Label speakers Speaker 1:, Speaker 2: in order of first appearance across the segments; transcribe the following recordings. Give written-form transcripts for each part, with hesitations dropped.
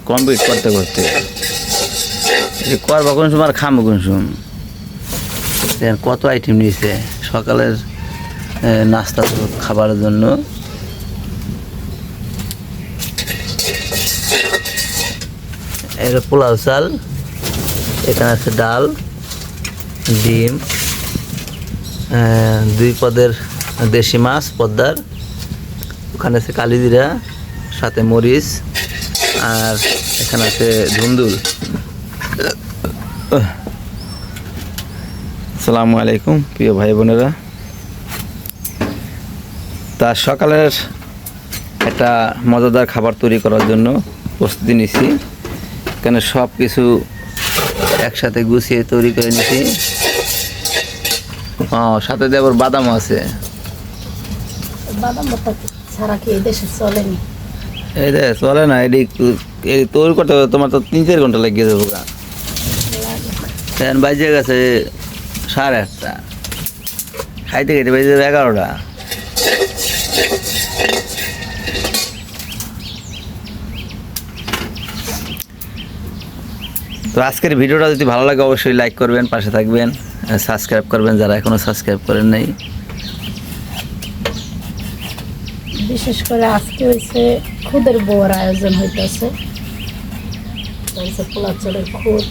Speaker 1: Complete করতে করতে করবা কোন সময় আর খামো কোন সময়। কত আইটেম নিয়েছে সকালের নাস্তা খাবারের জন্য। এটা পোলাও চাল, এখানে আছে ডাল, ডিম, 2 পদের দেশি মাছ পদ্মার, ওখানে আছে কালিজিরা, সাথে মরিচ, আর এখানে আছে ধুন্দুল। আসসালামু আলাইকুম প্রিয় ভাই বোনেরা। তা সকালের একটা মজাদার খাবার তৈরি করার জন্য প্রস্তুতি নিছি। এখানে সব কিছু একসাথে গুছিয়ে তৈরি করে নিছি। সাথে দেবর বাদামও আছে।
Speaker 2: বাদাম ছাড়া কি এই দেশে চলেনি?
Speaker 1: এই দে চলে না, এটি তৈরি করতে তোমার তো 3-4 ঘন্টা লাগিয়ে দেবো। এখন বাজে গেছে 8:30, খাইতে খাইতে বাজে 11টা। তো আজকের ভিডিওটা যদি ভালো লাগে অবশ্যই লাইক করবেন, পাশে থাকবেন, সাবস্ক্রাইব করবেন যারা এখনও সাবস্ক্রাইব করেন নাই।
Speaker 2: বিশেষ করে আজকে হয়েছে খুদের বউর আয়োজন হইতেছে, পোলা চালের খুদ।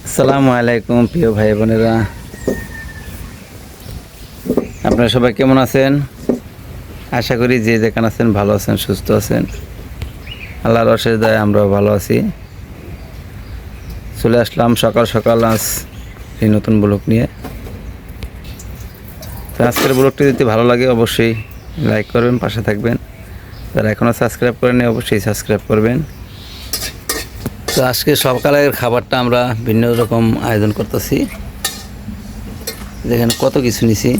Speaker 1: আসসালামু আলাইকুম প্রিয় ভাই বোনেরা, আপনারা সবাই কেমন আছেন? আশা করি যে যেখানে আছেন ভালো আছেন, সুস্থ আছেন। আল্লাহর অশেষ দয়ায় আমরাও ভালো আছি। চলে আসলাম সকাল সকাল আজ এই নতুন ব্লগ নিয়ে। তো আজকের ব্লগটি যদি ভালো লাগে অবশ্যই লাইক করবেন, পাশে থাকবেন। যারা এখনও সাবস্ক্রাইব করেননি অবশ্যই সাবস্ক্রাইব করবেন। তো আজকে সকালের খাবারটা আমরা ভিন্ন রকম আয়োজন করতেছি। দেখেন কত কিছু নিছি।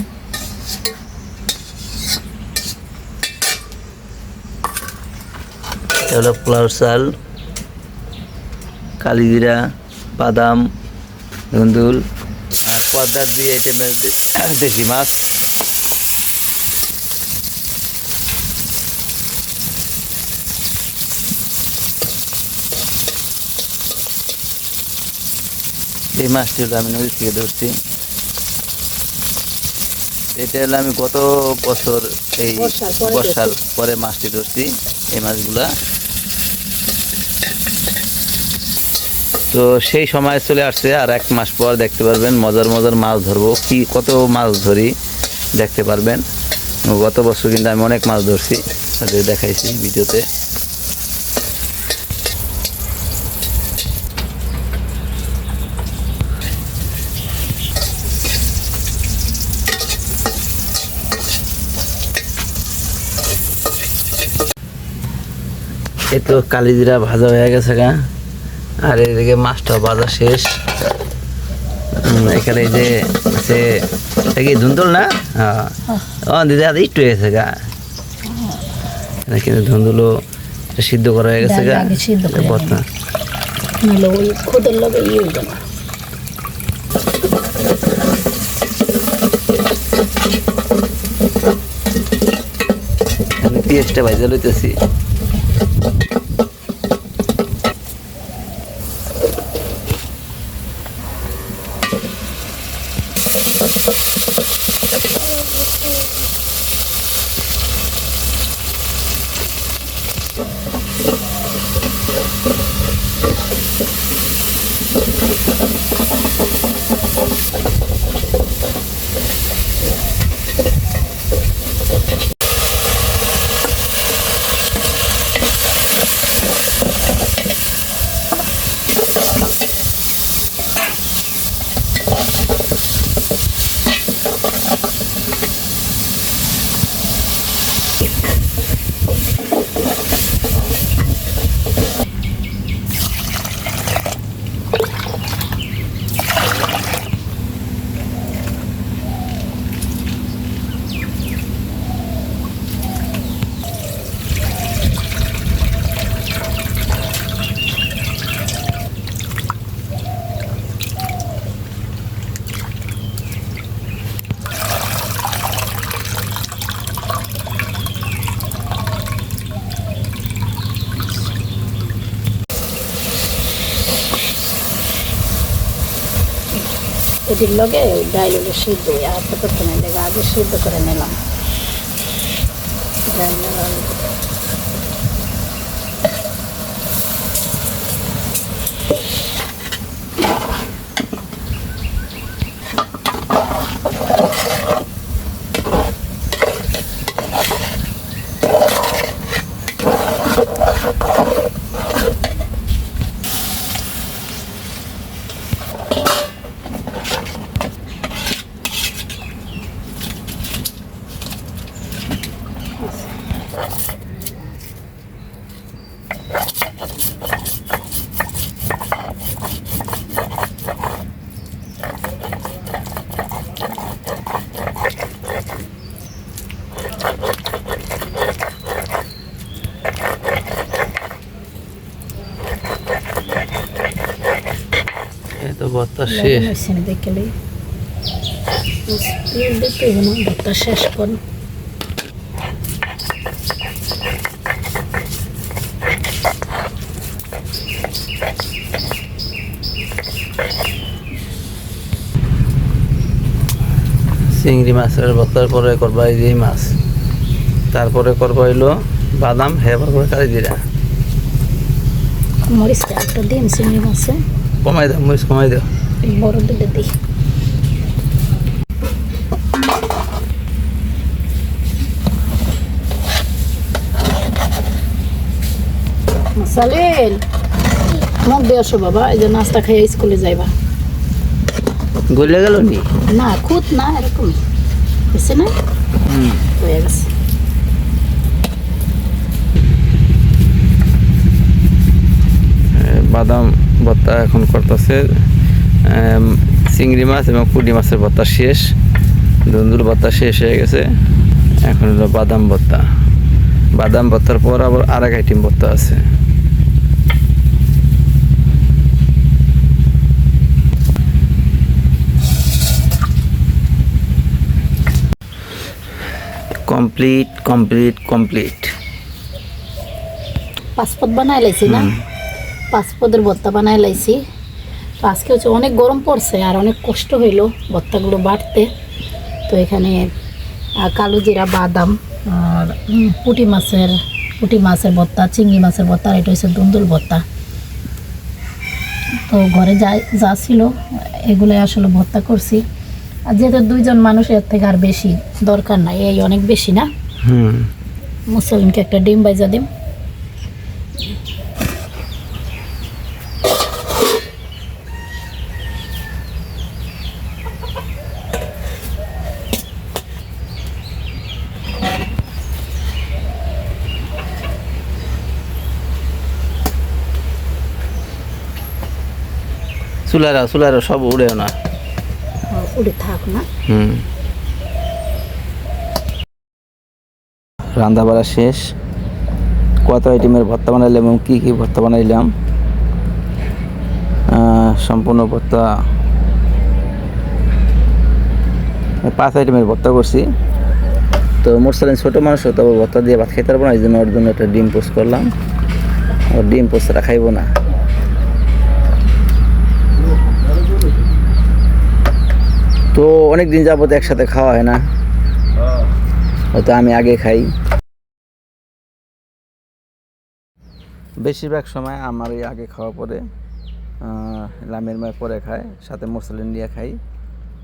Speaker 1: এটা পোলাও চাল, কালিজিরা, বাদাম, ধুন্দুল, আর পদ্মার দিয়ে আইটেমের দেশি মাছ। এই মাছটি হলো আমি নদী থেকে ধরছি। এটা হলো আমি গত বছর এই বর্ষার পরে মাছটি ধরছি, এই মাছগুলা। তো সেই সময় চলে আসছে, আর 1 মাস পর দেখতে পারবেন মজার মজার মাছ ধরবো। কি কত মাছ ধরি দেখতে পারবেন। গত বছর কিন্তু আমি অনেক মাছ ধরছি, তাদের দেখাইছি ভিডিওতে। এই তো কালিজিরা ভাজা হয়ে গেছে গা, আর এদিকে মাছটা ভাজা শেষ। এখানে এই যে আছে কি ধুন্দুল না? হ্যাঁ দিদি আর একটু হয়ে গেছে গা, কিন্তু ধুন্দুলও সিদ্ধ করা হয়ে গেছে গা।
Speaker 2: খুদের লগে ইয়ে হইবে না।
Speaker 1: পেঁয়াজটা ভাজা লইতেছি।
Speaker 2: এটির লগে ডাইল হলো সিদ্ধ আপাতত নেই দেখে আগে সিদ্ধ করে নিলাম ডাইল আর আলু।
Speaker 1: এই তো ভর্তা শেষ।
Speaker 2: দেখলে দেখতে হবে না ভর্তা শেষ কর।
Speaker 1: চিংড়ি মাছের ভর্তার পরে করবা এই যে মাছ, তারপরে করবা হইলো বাদাম, হেবার করে কারি দিরা
Speaker 2: মরিচটা একটা দিন চিংড়ি মাছে
Speaker 1: কমাই দাও, মরিচ কমাই দাও।
Speaker 2: বড় দিলে দিই। সালেল মুখ দিয়ে আসো বাবা, এই যে নাস্তা খেয়ে স্কুলে যাইবা।
Speaker 1: গলে গেল নি?
Speaker 2: না খুদ না এরকম হয়েছে না, হয়ে গেছে।
Speaker 1: বাদাম ভর্তা এখন করতেছে, চিংড়ি মাছ এবং পুঁটি মাছের ভর্তা শেষ, ধুন্দুল ভর্তা শেষ হয়ে গেছে। এখন হলো বাদাম ভর্তা। বাদাম ভর্তার পর আবার আরেক আইটেম ভর্তা আছে। Complete complete complete.
Speaker 2: পাসপোর্ট বানাই লাইছি না, পাসপোর্টের ভর্তা বানাই লাইছি। তো আজকে হচ্ছে অনেক গরম পড়ছে আর অনেক কষ্ট হইলো ভর্তাগুলো বাটতে। তো এখানে কালো জিরা, বাদাম আর পুঁটি মাছের ভর্তা, চিংড়ি মাছের ভর্তা, আর এটা হচ্ছে দুন্দুল ভর্তা। তো ঘরে যা ছিল এগুলোই আসলে ভর্তা করছি। আর যেহেতু 2 জন মানুষ, এর থেকে আর বেশি দরকার নাই, এই অনেক বেশি না। মুসলিমকে একটা ডিম বাইজা দিম।
Speaker 1: চুলারা সব উড়েও না,
Speaker 2: উড়ে থাক না।
Speaker 1: রান্না বাড়া শেষ। কত আইটেমের ভর্তা বানাইলাম এবং কী কী ভর্তা বানাইলাম সম্পূর্ণ ভর্তা 5 আইটেমের ভর্তা করছি। তো মোরসালিন ছোটো মানুষ, তো ভর্তা দিয়ে ভাত খাইতে পারবো না, এই জন্য ওর জন্য একটা ডিম পোস্ট করলাম। ওর ডিম পোস্টটা খাইবো না। তো অনেক দিন যাবত একসাথে খাওয়া হয় না, হয়তো আমি আগে খাই। বেশিরভাগ সময় আমার এই আগে খাওয়া পরে লামের মায় পরে খায়, সাথে মুসলিম নিয়ে খাই।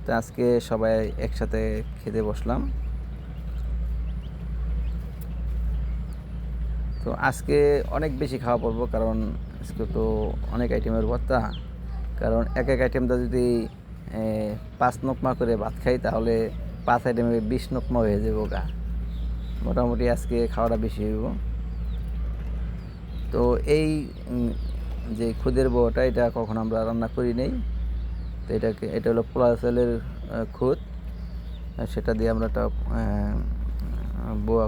Speaker 1: তো আজকে সবাই একসাথে খেতে বসলাম। তো আজকে অনেক বেশি খাওয়া পড়বো, কারণ আজকে তো অনেক আইটেমের ভর্তা। কারণ এক আইটেমটা যদি 5 নকমা করে ভাত খাই, তাহলে 5 আইটেমে 20 নকমা হয়ে যাবো গা। মোটামুটি আজকে খাওয়াটা বেশি হইব। তো এই যে খুদের বউটা, এটা কখন আমরা রান্না করি নেই। তো এটা হলো পোলা চালের খুদ, সেটা দিয়ে আমরা একটা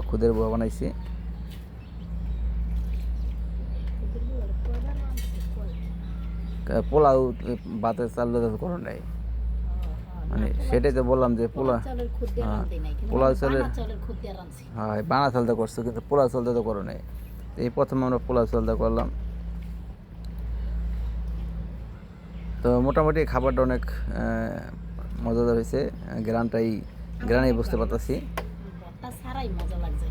Speaker 1: খুদের বোয়া বানাইছি। পোলাও ভাতের চাল করো নাই, মানে সেটাই তো বললাম যে পোলাও চালের, হ্যাঁ বানা চালটা করছো, কিন্তু পোলাও চালটা তো করো নাই। এই প্রথম আমরা পোলাও চালটা করলাম। তো মোটামুটি খাবারটা অনেক মজাদার হয়েছে, গ্রানেই বুঝতে পারতাছি।
Speaker 2: ভর্তা ছাড়াই মজা লাগছে।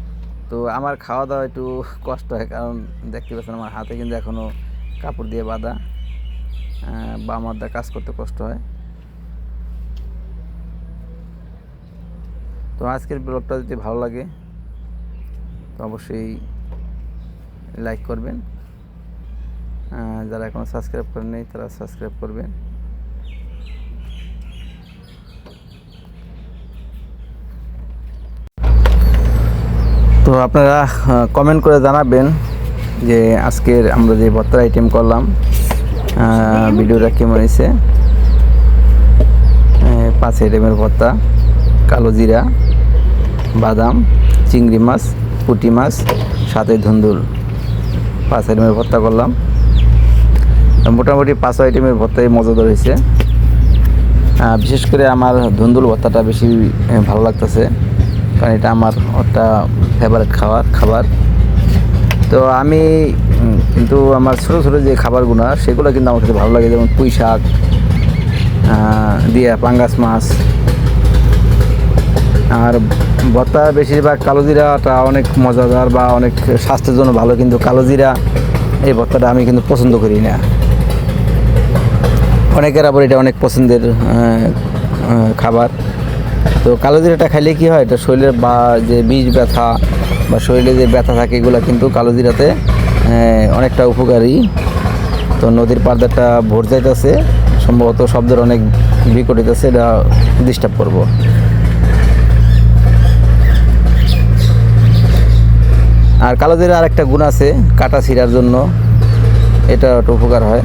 Speaker 1: তো আমার খাওয়া দাওয়া একটু কষ্ট হয়, কারণ দেখতে পাচ্ছেন আমার হাতে কিন্তু এখনও কাপড় দিয়ে বাঁধা, বা আমার দা কাজ করতে কষ্ট হয়। তো আজকের ব্লগটা যদি ভালো লাগে তো অবশ্যই লাইক করবেন, যারা এখনও সাবস্ক্রাইব করেন নাই তারা সাবস্ক্রাইব করবেন। তো আপনারা কমেন্ট করে জানাবেন যে আজকের আমরা যে ভর্তার আইটেম করলাম ভিডিওটা কেমন হয়েছে। 5 আইটেমের ভর্তা, কালো জিরা, বাদাম, চিংড়ি মাছ, পুঁটি মাছ, সাথে ধুন্দুল, 5 আইটেমের ভর্তা করলাম। মোটামুটি 5 আইটেমের ভর্তাই মজাদার হয়েছে। বিশেষ করে আমার ধুন্দুল ভর্তাটা বেশি ভালো লাগতেছে, কারণ এটা আমার একটা ফেভারিট খাবার। তো আমি কিন্তু আমার ছোটো ছোটো যে খাবারগুলো সেগুলো কিন্তু আমার কাছে ভালো লাগে, যেমন পুঁই শাক দিয়ে পাঙ্গাস মাছ। আর ভর্তা বেশিরভাগ কালো জিরাটা অনেক মজাদার বা অনেক স্বাস্থ্যের জন্য ভালো, কিন্তু কালো জিরা এই ভর্তাটা আমি কিন্তু পছন্দ করি না। অনেকের আবার এটা অনেক পছন্দের খাবার। তো কালো জিরাটা খাইলে কী হয়, এটা শরীরের বা যে বীজ ব্যথা বা শরীরে যে ব্যথা থাকে এগুলো কিন্তু কালো জিরাতে অনেকটা উপকারী। তো নদীর পাড়দারটা ভোর যাইতেছে, সম্ভবত শব্দের অনেক বিকট হইতেছে, এটা ডিস্টার্ব করবো। আর কালো জিরা আর একটা গুণ আছে, কাটা ছিঁড়ার জন্য এটা একটা উপকার হয়।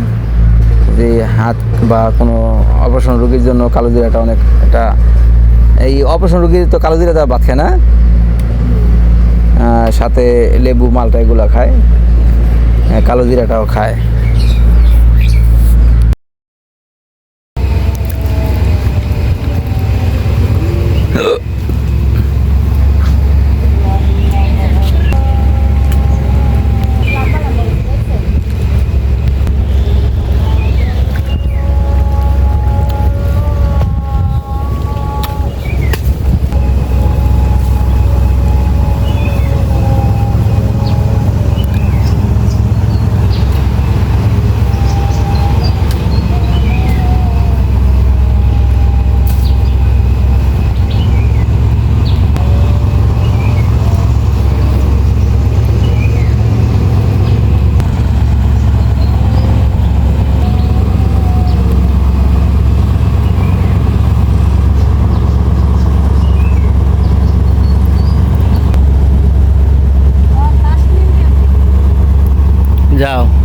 Speaker 1: যে হাত বা কোনো অপারেশন রোগীর জন্য কালো জিরাটা অনেক, এটা এই অপারেশন রোগীর তো কালো জিরা দেওয়া ভাত খায় না, সাথে লেবু মালটা এগুলো খায়, কালো জিরাটাও খায়। যাও।